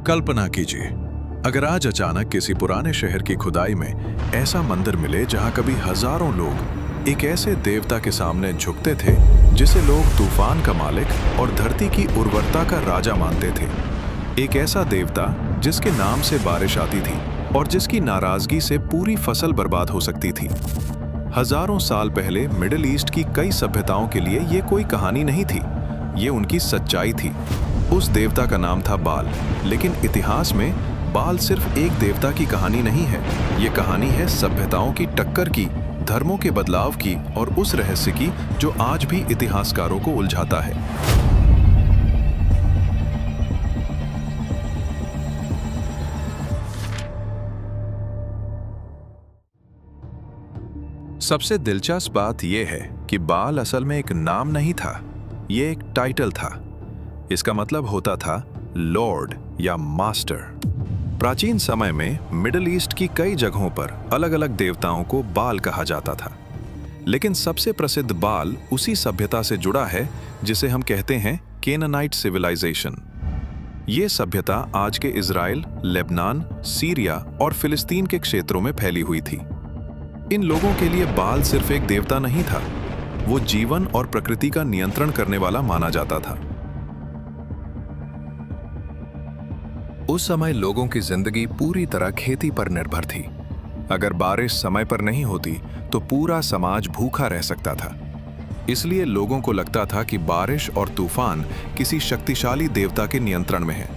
कल्पना कीजिए, अगर आज अचानक किसी पुराने शहर की खुदाई में ऐसा मंदिर मिले जहां कभी हजारों लोग एक ऐसे देवता के सामने झुकते थे जिसे लोग तूफान का मालिक और धरती की उर्वरता का राजा मानते थे। एक ऐसा देवता जिसके नाम से बारिश आती थी और जिसकी नाराजगी से पूरी फसल बर्बाद हो सकती थी। हजारों साल पहले मिडिल ईस्ट की कई सभ्यताओं के लिए ये कोई कहानी नहीं थी, ये उनकी सच्चाई थी। उस देवता का नाम था बाल। लेकिन इतिहास में बाल सिर्फ एक देवता की कहानी नहीं है, ये कहानी है सभ्यताओं की टक्कर की, धर्मों के बदलाव की और उस रहस्य की जो आज भी इतिहासकारों को उलझाता है। सबसे दिलचस्प बात यह है कि बाल असल में एक नाम नहीं था, ये एक टाइटल था। इसका मतलब होता था लॉर्ड या मास्टर। प्राचीन समय में मिडिल ईस्ट की कई जगहों पर अलग अलग देवताओं को बाल कहा जाता था, लेकिन सबसे प्रसिद्ध बाल उसी सभ्यता से जुड़ा है जिसे हम कहते हैं केनानाइट सिविलाइजेशन। ये सभ्यता आज के इजराइल, लेबनान, सीरिया और फिलिस्तीन के क्षेत्रों में फैली हुई थी। इन लोगों के लिए बाल सिर्फ एक देवता नहीं था, वो जीवन और प्रकृति का नियंत्रण करने वाला माना जाता था। उस समय लोगों की जिंदगी पूरी तरह खेती पर निर्भर थी। अगर बारिश समय पर नहीं होती तो पूरा समाज भूखा रह सकता था। इसलिए लोगों को लगता था कि बारिश और तूफान किसी शक्तिशाली देवता के नियंत्रण में है,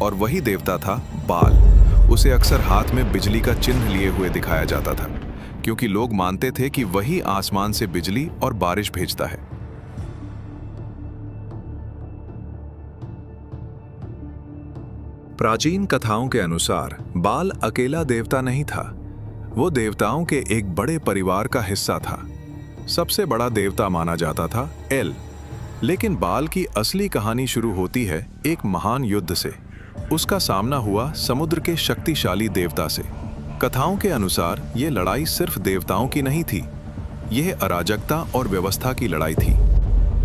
और वही देवता था बाल। उसे अक्सर हाथ में बिजली का चिन्ह लिए हुए दिखाया जाता था, क्योंकि लोग मानते थे कि वही आसमान से बिजली और बारिश भेजता है। प्राचीन कथाओं के अनुसार बाल अकेला देवता नहीं था, वो देवताओं के एक बड़े परिवार का हिस्सा था। सबसे बड़ा देवता माना जाता था एल। लेकिन बाल की असली कहानी शुरू होती है एक महान युद्ध से। उसका सामना हुआ समुद्र के शक्तिशाली देवता से। कथाओं के अनुसार यह लड़ाई सिर्फ देवताओं की नहीं थी, यह अराजकता और व्यवस्था की लड़ाई थी।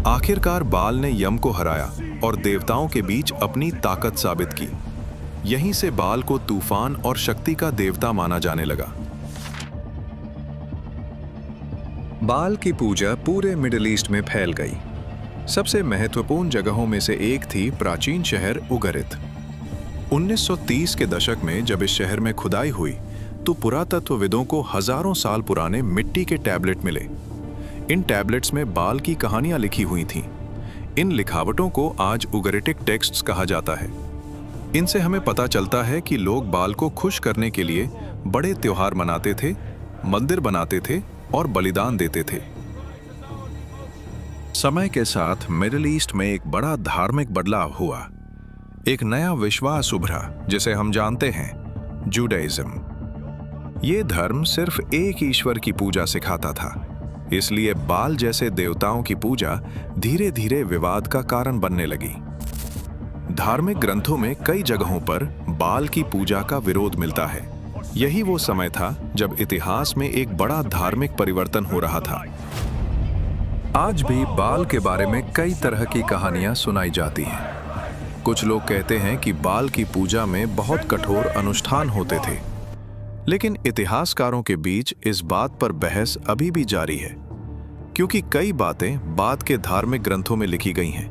आखिरकार बाल ने यम को हराया और देवताओं के बीच अपनी ताकत साबित की। यहीं से बाल को तूफान और शक्ति का देवता माना जाने लगा। बाल की पूजा पूरे मिडिल ईस्ट में फैल गई। सबसे महत्वपूर्ण जगहों में से एक थी प्राचीन शहर उगरित। 1930 के दशक में जब इस शहर में खुदाई हुई तो पुरातत्वविदों को हजारों साल पुराने मिट्टी के टैबलेट मिले। इन टैबलेट्स में बाल की कहानियां लिखी हुई थीं। इन लिखावटों को आज उगरिटिक टेक्स्ट्स कहा जाता है। इनसे हमें पता चलता है कि लोग बाल को खुश करने के लिए बड़े त्योहार मनाते थे, मंदिर बनाते थे और बलिदान देते थे। समय के साथ मिडिल ईस्ट में एक बड़ा धार्मिक बदलाव हुआ। एक नया विश्वास उभरा जिसे हम जानते हैं जूडाइज्म। ये धर्म सिर्फ एक ईश्वर की पूजा सिखाता था, इसलिए बाल जैसे देवताओं की पूजा धीरे धीरे विवाद का कारण बनने लगी। धार्मिक ग्रंथों में कई जगहों पर बाल की पूजा का विरोध मिलता है। यही वो समय था जब इतिहास में एक बड़ा धार्मिक परिवर्तन हो रहा था। आज भी बाल के बारे में कई तरह की कहानियां सुनाई जाती हैं। कुछ लोग कहते हैं कि बाल की पूजा में बहुत कठोर अनुष्ठान होते थे, लेकिन इतिहासकारों के बीच इस बात पर बहस अभी भी जारी है, क्योंकि कई बातें बाद के धार्मिक ग्रंथों में लिखी गई हैं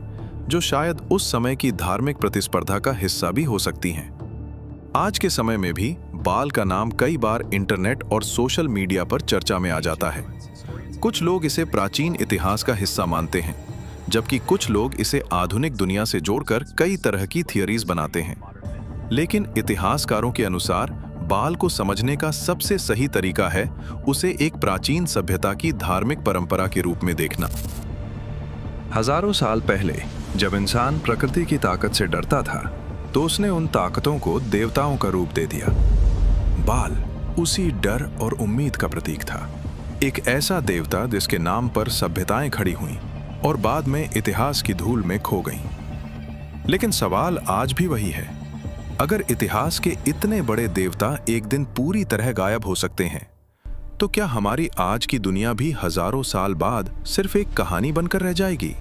जो शायद उस समय की धार्मिक प्रतिस्पर्धा का हिस्सा भी हो सकती हैं। आज के समय में भी बाल का नाम कई बार इंटरनेट और सोशल मीडिया पर चर्चा में आ जाता है। कुछ लोग इसे प्राचीन इतिहास का हिस्सा मानते हैं, जबकि कुछ लोग इसे आधुनिक दुनिया से जोड़कर कई तरह की थियरीज बनाते हैं। लेकिन इतिहासकारों के अनुसार बाल को समझने का सबसे सही तरीका है उसे एक प्राचीन सभ्यता की धार्मिक परंपरा के रूप में देखना। हजारों साल पहले जब इंसान प्रकृति की ताकत से डरता था तो उसने उन ताकतों को देवताओं का रूप दे दिया। बाल उसी डर और उम्मीद का प्रतीक था, एक ऐसा देवता जिसके नाम पर सभ्यताएं खड़ी हुईं और बाद में इतिहास की धूल में खो गईं। लेकिन सवाल आज भी वही है, अगर इतिहास के इतने बड़े देवता एक दिन पूरी तरह गायब हो सकते हैं, तो क्या हमारी आज की दुनिया भी हजारों साल बाद सिर्फ एक कहानी बनकर रह जाएगी?